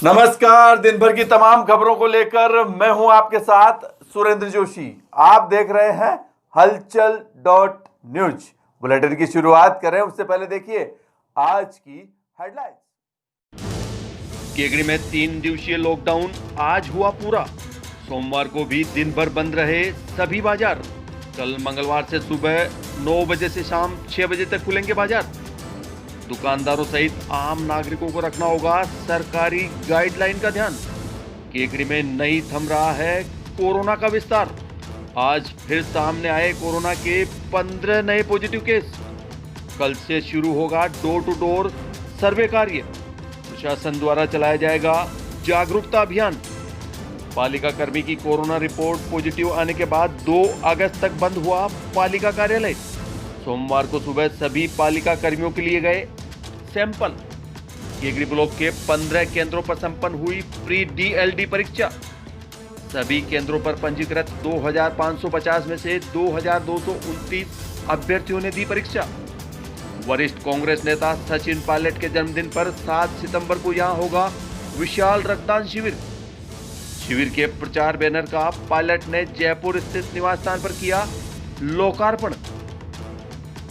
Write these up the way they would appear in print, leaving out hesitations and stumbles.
नमस्कार। दिन भर की तमाम खबरों को लेकर मैं हूं आपके साथ सुरेंद्र जोशी। आप देख रहे हैं हलचल डॉट न्यूज। बुलेटिन की शुरुआत करें उससे पहले देखिए आज की हेडलाइंस। केकड़ी में 3 दिवसीय लॉकडाउन आज हुआ पूरा। सोमवार को भी दिन भर बंद रहे सभी बाजार। कल मंगलवार से सुबह 9 बजे से शाम 6 बजे तक खुलेंगे बाजार। दुकानदारों सहित आम नागरिकों को रखना होगा सरकारी गाइडलाइन का ध्यान। केकड़ी में नहीं थम रहा है कोरोना का विस्तार। आज फिर सामने आए कोरोना के 15 नए पॉजिटिव केस। कल से शुरू होगा डोर टू डोर सर्वे कार्य। प्रशासन द्वारा चलाया जाएगा जागरूकता अभियान। पालिका कर्मी की कोरोना रिपोर्ट पॉजिटिव आने के बाद 2 अगस्त तक बंद हुआ पालिका कार्यालय। सोमवार को सुबह सभी पालिका कर्मियों के लिए गए सैंपल। केकड़ी ब्लॉक के 15 केंद्रों पर संपन्न हुई प्री डीएलडी परीक्षा। सभी केंद्रों पर पंजीकृत 2550 में से 2229 अभ्यर्थियों ने दी परीक्षा। वरिष्ठ कांग्रेस नेता सचिन पायलट के जन्मदिन पर 7 सितंबर को यहां होगा विशाल रक्तदान शिविर। शिविर के प्रचार बैनर का पायलट ने जयपुर स्थित निवास स्थान पर किया लोकार्पण।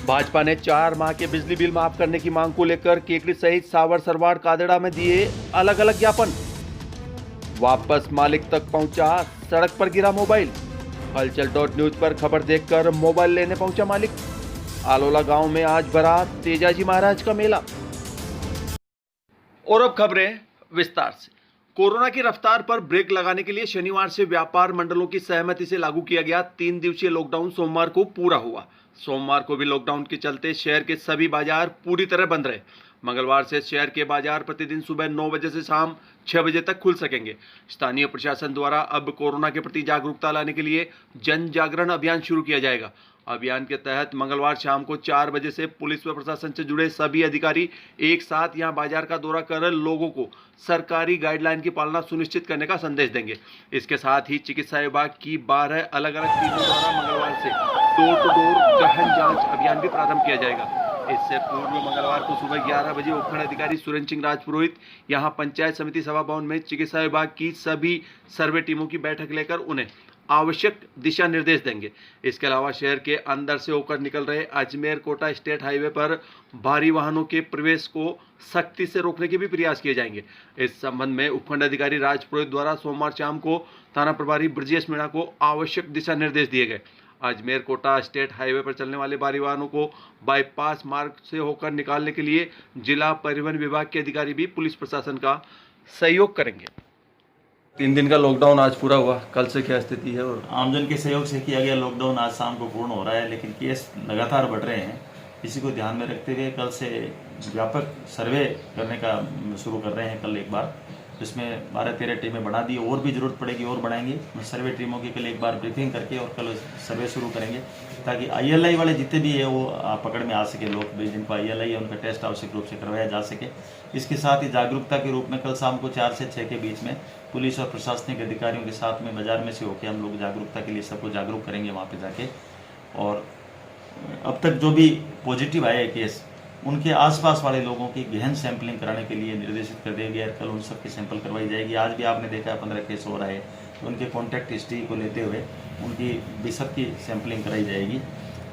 भाजपा ने 4 माह के बिजली बिल माफ करने की मांग को लेकर केकड़ी सहित सावर सरवाड़ कादड़ा में दिए अलग अलग ज्ञापन। वापस मालिक तक पहुंचा सड़क पर गिरा मोबाइल। हलचल डॉट न्यूज पर खबर देखकर मोबाइल लेने पहुंचा मालिक। आलोला गांव में आज भरा तेजाजी महाराज का मेला। और अब खबरें विस्तार से। कोरोना की रफ्तार पर ब्रेक लगाने के लिए शनिवार से व्यापार मंडलों की सहमति से लागू किया गया 3 दिवसीय लॉकडाउन सोमवार को पूरा हुआ। सोमवार को भी लॉकडाउन के चलते शहर के सभी बाजार पूरी तरह बंद रहे। मंगलवार से शहर के बाजार प्रतिदिन सुबह 9 बजे से शाम 6 बजे तक खुल सकेंगे। स्थानीय प्रशासन द्वारा अब कोरोना के प्रति जागरूकता लाने के लिए जन जागरण अभियान शुरू किया जाएगा। अभियान के तहत मंगलवार शाम को 4 बजे से पुलिस व प्रशासन से जुड़े सभी अधिकारी एक साथ यहां बाजार का दौरा कर लोगों को सरकारी गाइडलाइन की पालना सुनिश्चित करने का संदेश देंगे। इसके साथ ही चिकित्सा विभाग की 12 अलग अलग टीमों द्वारा मंगलवार से डोर टू डोर गहन जांच अभियान भी प्रारंभ किया जाएगा। इससे पूर्व मंगलवार को सुबह 11 बजे उपखंड अधिकारी सुरेंद्र सिंह राजपुरोहित यहां पंचायत समिति सभा भवन में चिकित्सा विभाग की सभी सर्वे टीमों की बैठक लेकर उन्हें आवश्यक दिशा निर्देश देंगे। इसके अलावा शहर के अंदर से होकर निकल रहे अजमेर कोटा स्टेट हाईवे पर भारी वाहनों के प्रवेश को सख्ती से रोकने के भी प्रयास किए जाएंगे। इस संबंध में उपखंड अधिकारी राजपुरोहित द्वारा सोमवार शाम को थाना प्रभारी ब्रजेश मीणा को आवश्यक दिशा निर्देश दिए गए। अजमेर कोटा स्टेट हाईवे पर चलने वाले भारी वाहनों को बाईपास मार्ग से होकर निकालने के लिए जिला परिवहन विभाग के अधिकारी भी पुलिस प्रशासन का सहयोग करेंगे। 3 दिन का लॉकडाउन आज पूरा हुआ। कल से क्या स्थिति है? और आमजन के सहयोग से किया गया लॉकडाउन आज शाम को पूर्ण हो रहा है, लेकिन केस लगातार बढ़ रहे हैं। इसी को ध्यान में रखते हुए कल से व्यापक सर्वे करने का शुरू कर रहे हैं। कल एक बार जिसमें 12-13 टीमें बढ़ा दी, और भी जरूरत पड़ेगी और बढ़ाएंगे। सर्वे टीमों की कल एक बार ब्रीफिंग करके और कल सर्वे शुरू करेंगे ताकि ILI वाले जितने भी है वो पकड़ में आ सके। लोग जिनको ILI है उनका टेस्ट आवश्यक रूप से करवाया जा सके। इसके साथ ही जागरूकता के रूप में कल शाम को 4 से 6 के बीच में पुलिस और प्रशासनिक अधिकारियों के साथ में बाजार में से होकर हम लोग जागरूकता के लिए सबको जागरूक करेंगे वहाँ पे जाके। और अब तक जो भी पॉजिटिव आए केस उनके आसपास वाले लोगों की गहन सैंपलिंग कराने के लिए निर्देशित कर दिया गया है। कल उन सब की सैंपल करवाई जाएगी। आज भी आपने देखा 15 केस हो रहा है, तो उनके कॉन्टैक्ट हिस्ट्री को लेते हुए उनकी भी सबकी सैंपलिंग कराई जाएगी।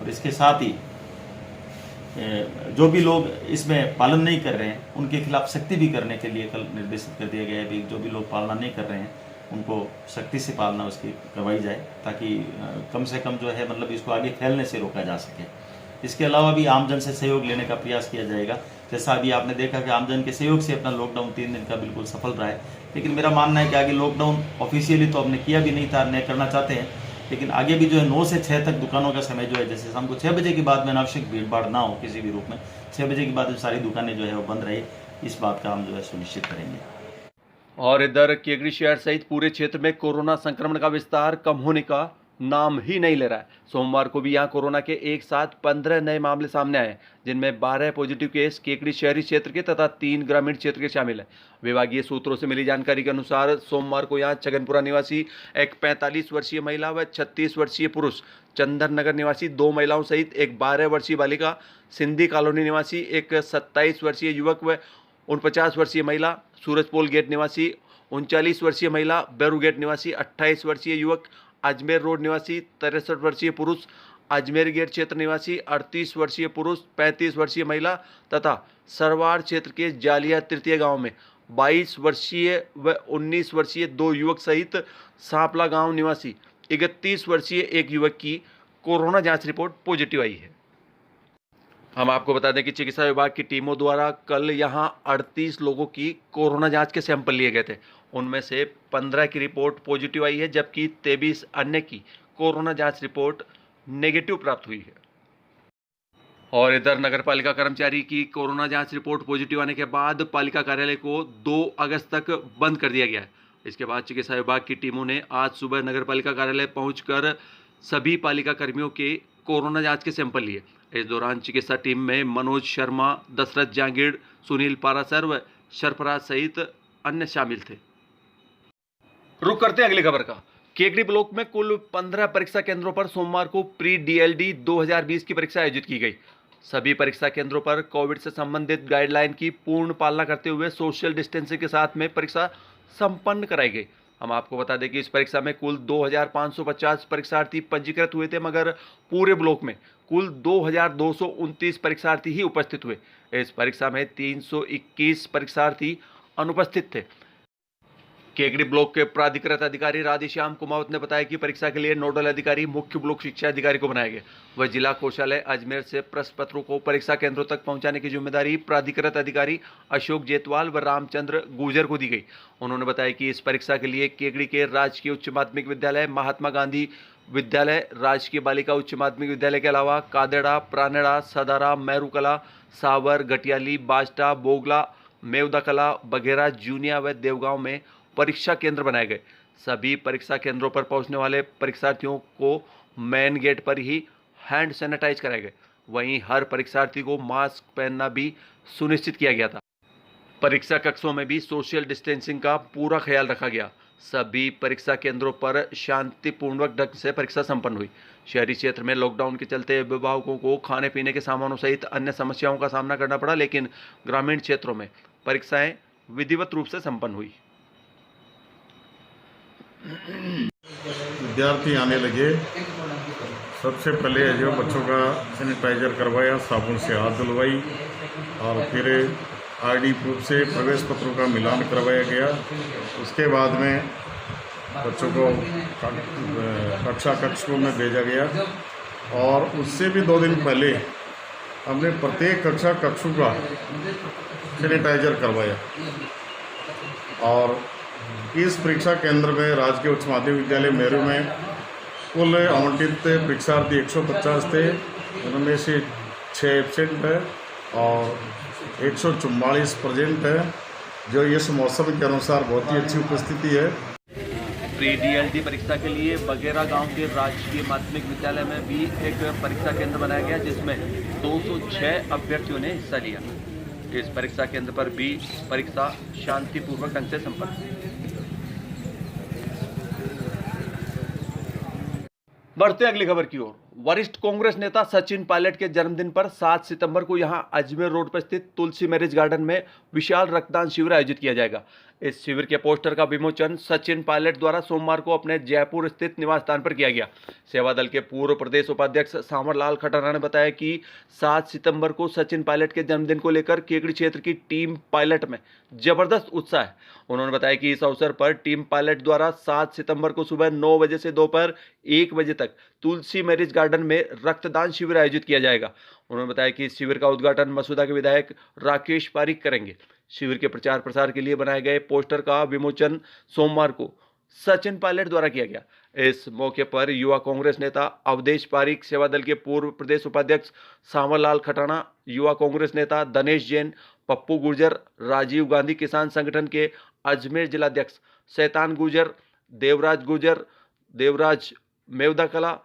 और इसके साथ ही जो भी लोग इसमें पालन नहीं कर रहे हैं उनके खिलाफ सख्ती भी करने के लिए कल निर्देशित कर दिया गया है। जो भी लोग पालना नहीं कर रहे हैं उनको सख्ती से पालना उसकी करवाई जाए ताकि कम से कम जो है मतलब इसको आगे फैलने से रोका जा सके। इसके अलावा भी आमजन से सहयोग लेने का प्रयास किया जाएगा। जैसा अभी आपने देखा कि आमजन के सहयोग से अपना लॉकडाउन 3 दिन का बिल्कुल सफल रहा है। लेकिन मेरा मानना है कि आगे लॉकडाउन ऑफिशियली तो हमने किया भी नहीं था, नहीं करना चाहते हैं, लेकिन आगे भी जो है 9 से 6 तक दुकानों का समय जो है, जैसे शाम को 6 बजे के बाद में अनावश्यक भीड़ भाड़ ना हो किसी भी रूप में, 6 बजे के बाद सारी दुकानें जो है वो बंद रहे, इस बात का हम जो है सुनिश्चित करेंगे। और इधर केकड़ी शहर सहित पूरे क्षेत्र में कोरोना संक्रमण का विस्तार कम होने का नाम ही नहीं ले रहा है। सोमवार को भी यहां कोरोना के एक साथ 15 नए मामले सामने आए, जिनमें 12 पॉजिटिव केस केकड़ी शहरी क्षेत्र के तथा 3 ग्रामीण क्षेत्र के शामिल हैं। विभागीय सूत्रों से मिली जानकारी के अनुसार सोमवार को यहां छगनपुरा निवासी एक 45 वर्षीय महिला व 36 वर्षीय पुरुष, चंदन नगर निवासी 2 महिलाओं सहित एक 12 वर्षीय बालिका, सिंधी कॉलोनी निवासी एक 27 वर्षीय युवक व 49 वर्षीय महिला सूरजपोल गेट निवासी, 39 वर्षीय महिला बैरू गेट निवासी, 28 वर्षीय युवक अजमेर रोड निवासी, 63 वर्षीय पुरुष अजमेर गेट क्षेत्र निवासी, 38 वर्षीय पुरुष, 35 वर्षीय महिला तथा सरवाड़ क्षेत्र के जालिया तृतीय गांव में 22 वर्षीय व 19 वर्षीय 2 युवक सहित सांपला गांव निवासी 31 वर्षीय एक युवक की कोरोना जांच रिपोर्ट पॉजिटिव आई है। हम आपको बता दें कि चिकित्सा विभाग की टीमों द्वारा कल यहां 38 लोगों की कोरोना जांच के सैंपल लिए गए थे। उनमें से 15 की रिपोर्ट पॉजिटिव आई है, जबकि 23 अन्य की कोरोना जांच रिपोर्ट नेगेटिव प्राप्त हुई है। और इधर नगर पालिका कर्मचारी की कोरोना जांच रिपोर्ट पॉजिटिव आने के बाद पालिका कार्यालय को 2 अगस्त तक बंद कर दिया गया है। इसके बाद चिकित्सा विभाग की टीमों ने आज सुबह नगर पालिका कार्यालय पहुंचकर सभी पालिका कर्मियों के कोरोना जांच के सैंपल लिए। इस दौरान चिकित्सा टीम में मनोज शर्मा, दशरथ जांगीड़, सुनील पारासर व सरफराज सहित अन्य शामिल थे। रुक करते हैं अगली खबर का। केकड़ी ब्लॉक में कुल 15 परीक्षा केंद्रों पर सोमवार को प्री डीएलडी 2020 की परीक्षा आयोजित की गई। सभी परीक्षा केंद्रों पर कोविड से संबंधित गाइडलाइन की पूर्ण पालना करते हुए सोशल डिस्टेंसिंग के साथ में परीक्षा संपन्न कराई गई। हम आपको बता दें कि इस परीक्षा में कुल 2550 परीक्षार्थी पंजीकृत हुए थे, मगर पूरे ब्लॉक में कुल 2229 परीक्षार्थी ही उपस्थित हुए। इस परीक्षा में 321 परीक्षार्थी अनुपस्थित थे। केकड़ी ब्लॉक के प्राधिकृत अधिकारी राधेश्याम कुमावत ने बताया कि परीक्षा के लिए नोडल अधिकारी मुख्य ब्लॉक शिक्षा अधिकारी को बनाया गया। वह जिला कोषालय अजमेर से प्रश्न पत्रों को परीक्षा केंद्रों तक पहुंचाने की जिम्मेदारी प्राधिकृत अधिकारी अशोक जेतवाल व रामचंद्र गुर्जर को दी गई। उन्होंने बताया कि इस परीक्षा के लिए केकड़ी के राजकीय उच्च माध्यमिक विद्यालय, महात्मा गांधी विद्यालय, राजकीय बालिका उच्च माध्यमिक विद्यालय के अलावा कादेड़ा, प्रानेड़ा, सदारा, मैरूकला, सावर, घटियाली, बाजटा, बोगला, मेवदाकला, बघेरा, जूनिया व देवगांव में परीक्षा केंद्र बनाए गए। सभी परीक्षा केंद्रों पर पहुंचने वाले परीक्षार्थियों को मेन गेट पर ही हैंड सैनिटाइज कराए गए। वहीं हर परीक्षार्थी को मास्क पहनना भी सुनिश्चित किया गया था। परीक्षा कक्षों में भी सोशल डिस्टेंसिंग का पूरा ख्याल रखा गया। सभी परीक्षा केंद्रों पर शांतिपूर्वक ढंग से परीक्षा संपन्न हुई। शहरी क्षेत्र में लॉकडाउन के चलते अभिभावकों को खाने पीने के सामानों सहित अन्य समस्याओं का सामना करना पड़ा, लेकिन ग्रामीण क्षेत्रों में परीक्षाएं विधिवत रूप से संपन्न हुई। विद्यार्थी आने लगे, सबसे पहले जो बच्चों का सैनिटाइजर करवाया, साबुन से हाथ धुलवाई और फिर आईडी प्रूफ से प्रवेश पत्रों का मिलान करवाया गया। उसके बाद में बच्चों को कक्षा कक्षों में भेजा गया और उससे भी 2 दिन पहले हमने प्रत्येक कक्षा कक्षों का सैनिटाइजर करवाया। और इस परीक्षा केंद्र में राजकीय उच्च माध्यमिक विद्यालय मेरू में कुल आवंटित परीक्षार्थी 150 थे। उनमें से 6 एब्सेंट है और 144 प्रेजेंट है, जो इस मौसम के अनुसार बहुत ही अच्छी उपस्थिति है। प्री डीएलडी परीक्षा के लिए बघेरा गांव के राजकीय माध्यमिक विद्यालय में भी एक परीक्षा केंद्र बनाया गया, जिसमें 206 अभ्यर्थियों ने हिस्सा लिया। इस परीक्षा केंद्र पर भी परीक्षा शांतिपूर्वक ढंग से संपन्न हुई। बढ़ते अगली खबर की ओर। वरिष्ठ कांग्रेस नेता सचिन पायलट के जन्मदिन पर 7 सितंबर को यहां अजमेर रोड पर स्थित तुलसी मैरिज गार्डन में विशाल रक्तदान शिविर आयोजित किया जाएगा। इस शिविर के पोस्टर का विमोचन सचिन पायलट द्वारा सोमवार को अपने जयपुर स्थित निवास स्थान पर किया गया। सेवा दल के पूर्व प्रदेश उपाध्यक्ष सांवरलाल खटाना ने बताया कि 7 सितंबर को सचिन पायलट के जन्मदिन को लेकर केकड़ी क्षेत्र की टीम पायलट में जबरदस्त उत्साह है। उन्होंने बताया कि इस अवसर पर टीम पायलट द्वारा 7 सितंबर को सुबह 9 बजे से दोपहर 1 बजे तक तुलसी मैरिज गार्डन में रक्तदान शिविर आयोजित किया जाएगा। उन्होंने बताया कि इस शिविर का उद्घाटन मसूदा के विधायक राकेश पारीक करेंगे। शिविर के प्रचार प्रसार के लिए बनाए गए पोस्टर का विमोचन सोमवार को सचिन पायलट द्वारा किया गया। इस मौके पर युवा कांग्रेस नेता अवधेश पारीक, सेवा दल के पूर्व प्रदेश उपाध्यक्ष सांवरलाल खटाना, युवा कांग्रेस नेता धनेश जैन, पप्पू गुर्जर, राजीव गांधी किसान संगठन के अजमेर जिलाध्यक्ष शैतान गुर्जर, देवराज मेवदाकला,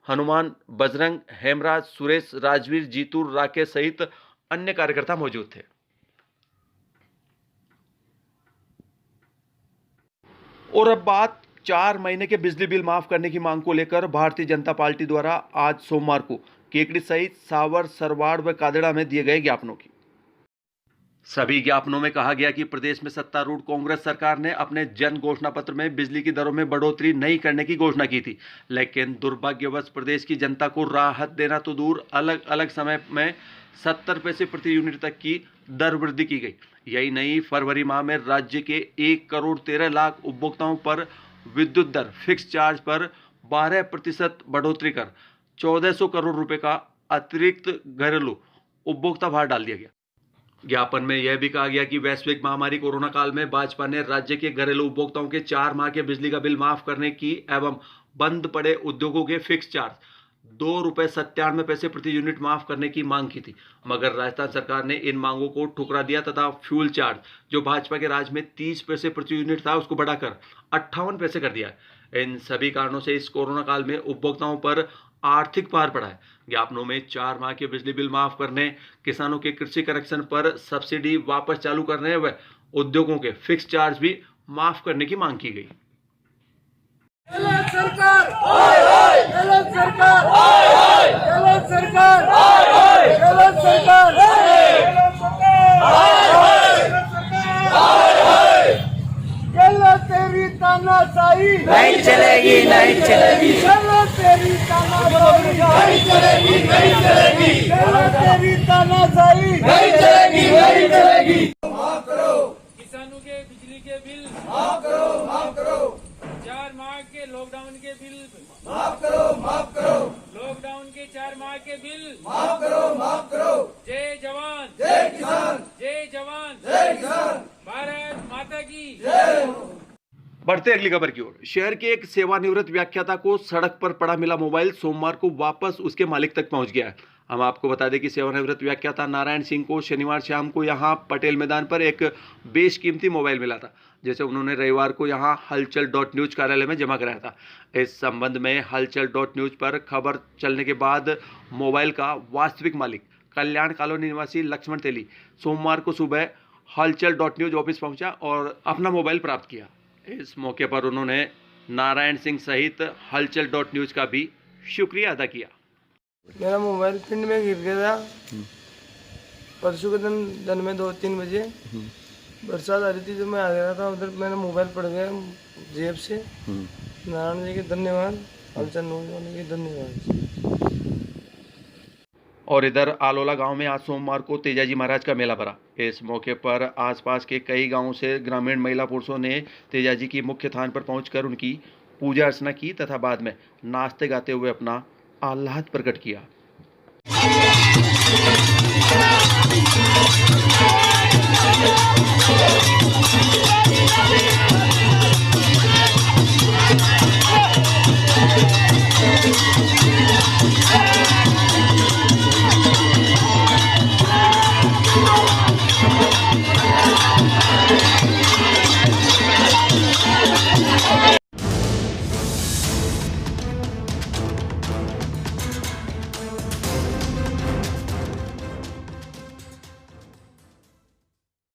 हनुमान, बजरंग, हेमराज, सुरेश, राजवीर, जीतू, राकेश सहित अन्य कार्यकर्ता मौजूद थे। और अब बात 4 महीने के बिजली बिल माफ करने की मांग को लेकर भारतीय जनता पार्टी द्वारा आज सोमवार को केकड़ी सहित सावर, सरवाड़ व कादेड़ा में दिए गए ज्ञापनों की। सभी ज्ञापनों में कहा गया कि प्रदेश में सत्तारूढ़ कांग्रेस सरकार ने अपने जन घोषणा पत्र में बिजली की दरों में बढ़ोतरी नहीं करने की घोषणा की थी, लेकिन दुर्भाग्यवश प्रदेश की जनता को राहत देना तो दूर, अलग अलग समय में 70 पैसे प्रति यूनिट तक की दर वृद्धि की गई। यही नहीं, फरवरी माह में राज्य के 1,13,00,000 उपभोक्ताओं पर विद्युत दर फिक्स चार्ज पर 12% बढ़ोतरी कर 1,400 करोड़ रुपए का अतिरिक्त घरेलू उपभोक्ता भार डाल दिया गया। ज्ञापन में यह भी कहा गया कि वैश्विक महामारी कोरोना काल में भाजपा ने राज्य के घरेलू उपभोक्ताओं के 4 माह के बिजली का बिल माफ करने की एवं बंद पड़े उद्योगों के फिक्स चार्ज ₹2.97 प्रति यूनिट माफ करने की मांग की थी, मगर राजस्थान सरकार ने इन मांगों को ठुकरा दिया तथा फ्यूल चार्ज, जो भाजपा के राज में 30 पैसे प्रति यूनिट था, उसको बढ़ाकर 58 पैसे कर दिया है। इन सभी कारणों से इस कोरोना काल में उपभोक्ताओं पर आर्थिक भार पड़ा है। ज्ञापनों में 4 माह के बिजली बिल माफ करने, किसानों के कृषि कनेक्शन पर सब्सिडी वापस चालू करने व उद्योगों के फिक्स चार्ज भी माफ करने की मांग की गई। नहीं चलेगी, नहीं चलेगी, तेरी तानाशाही नहीं चलेगी, नहीं चलेगी, तेरी तानाशाही नहीं चलेगी, नहीं चलेगी। माफ करो किसानों के बिजली के बिल, माफ करो, माफ करो। 4 माह के लॉकडाउन के बिल, माफ करो, माफ करो। लॉकडाउन के 4 माह के बिल, माफ करो, माफ करो। जय जवान, जय किसान, जय जवान, जय किसान। भारत माता की जय। बढ़ते अगली खबर की ओर। शहर के एक सेवानिवृत्त व्याख्याता को सड़क पर पड़ा मिला मोबाइल सोमवार को वापस उसके मालिक तक पहुंच गया है। हम आपको बता दें कि सेवानिवृत्त व्याख्याता नारायण सिंह को शनिवार शाम को यहां पटेल मैदान पर एक बेशकीमती मोबाइल मिला था, जैसे उन्होंने रविवार को यहां हलचल.न्यूज कार्यालय में जमा कराया था। इस संबंध में हलचल.न्यूज पर खबर चलने के बाद मोबाइल का वास्तविक मालिक कल्याण कॉलोनी निवासी लक्ष्मण तेली सोमवार को सुबह हलचल.न्यूज ऑफिस पहुंचा और अपना मोबाइल प्राप्त किया। इस मौके पर उन्होंने नारायण सिंह सहित हलचल.न्यूज का भी शुक्रिया अदा किया। मेरा मोबाइल पिंड में गिर गया था परसों के दिन में 2-3 बजे। बरसात आ रही थी तो मैं आ गया था उधर, मेरा मोबाइल पड़ गया जेब से। नारायण जी के धन्यवाद, हलचल न्यूज वाले के धन्यवाद। और इधर आलोला गांव में आज सोमवार को तेजाजी महाराज का मेला भरा। इस मौके पर आसपास के कई गांवों से ग्रामीण महिला पुरुषों ने तेजाजी की मुख्य थान पर पहुंचकर उनकी पूजा अर्चना की तथा बाद में नाचते गाते हुए अपना आह्लाद प्रकट किया।